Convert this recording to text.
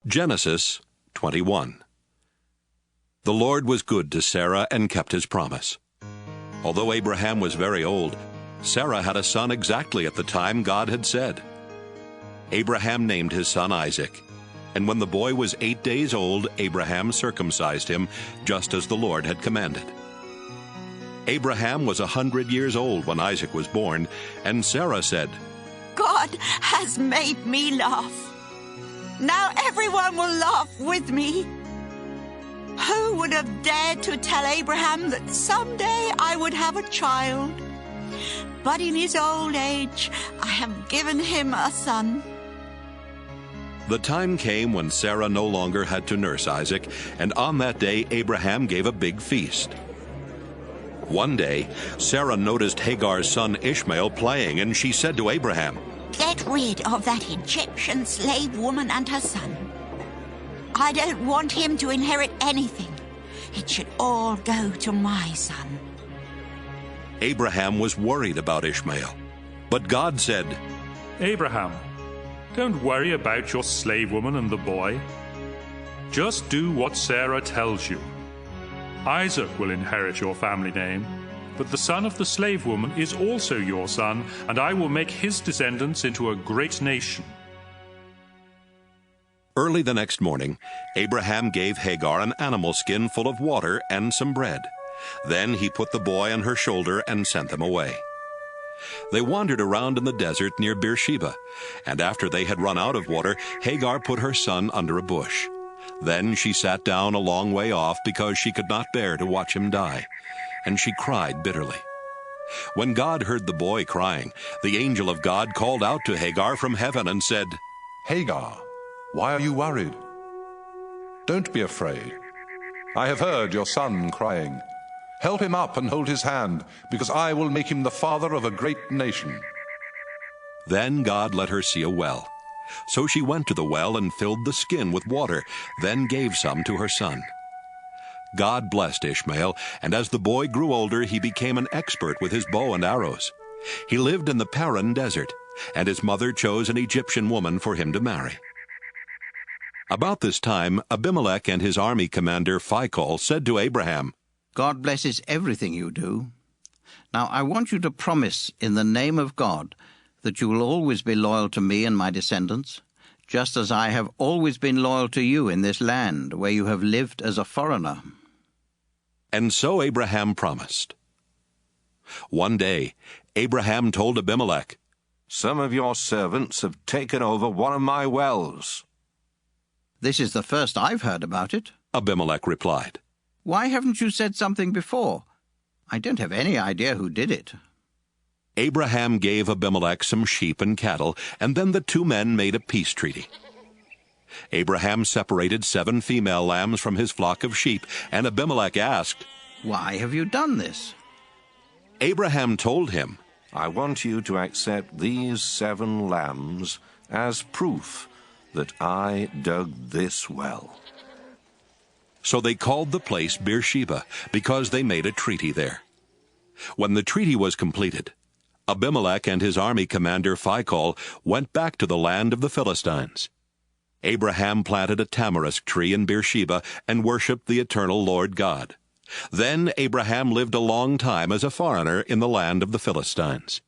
Genesis 21. The Lord was good to Sarah and kept his promise. Although Abraham was very old, Sarah had a son exactly at the time God had said. Abraham named his son Isaac, and when the boy was 8 days old, Abraham circumcised him, just as the Lord had commanded. Abraham was 100 years old when Isaac was born, and Sarah said, "God has made me laugh. Now everyone will laugh with me." Who would have dared to tell Abraham that someday I would have a child? But in his old age, I have given him a son. The time came when Sarah no longer had to nurse Isaac, and on that day Abraham gave a big feast. One day, Sarah noticed Hagar's son Ishmael playing, and she said to Abraham, "Get rid of that Egyptian slave woman and her son. I don't want him to inherit anything. It should all go to my son." Abraham was worried about Ishmael, but God said, "Abraham, don't worry about your slave woman and the boy. Just do what Sarah tells you. Isaac will inherit your family name, but the son of the slave woman is also your son, and I will make his descendants into a great nation." Early the next morning, Abraham gave Hagar an animal skin full of water and some bread. Then he put the boy on her shoulder and sent them away. They wandered around in the desert near Beersheba, and after they had run out of water, Hagar put her son under a bush. Then she sat down a long way off because she could not bear to watch him die, and she cried bitterly. When God heard the boy crying, the angel of God called out to Hagar from heaven and said, "Hagar, why are you worried? Don't be afraid. I have heard your son crying. Help him up and hold his hand, because I will make him the father of a great nation." Then God let her see a well. So she went to the well and filled the skin with water, then gave some to her son. God blessed Ishmael, and as the boy grew older, he became an expert with his bow and arrows. He lived in the Paran desert, and his mother chose an Egyptian woman for him to marry. About this time, Abimelech and his army commander Phicol said to Abraham, "God blesses everything you do. Now I want you to promise in the name of God that you will always be loyal to me and my descendants, just as I have always been loyal to you in this land where you have lived as a foreigner." And so Abraham promised. One day, Abraham told Abimelech, "Some of your servants have taken over one of my wells." "This is the first I've heard about it," Abimelech replied. "Why haven't you said something before? I don't have any idea who did it." Abraham gave Abimelech some sheep and cattle, and then the two men made a peace treaty. Abraham separated 7 female lambs from his flock of sheep, and Abimelech asked, "Why have you done this?" Abraham told him, "I want you to accept these 7 lambs as proof that I dug this well." So they called the place Beersheba, because they made a treaty there. When the treaty was completed, Abimelech and his army commander Phicol went back to the land of the Philistines. Abraham planted a tamarisk tree in Beersheba and worshipped the eternal Lord God. Then Abraham lived a long time as a foreigner in the land of the Philistines.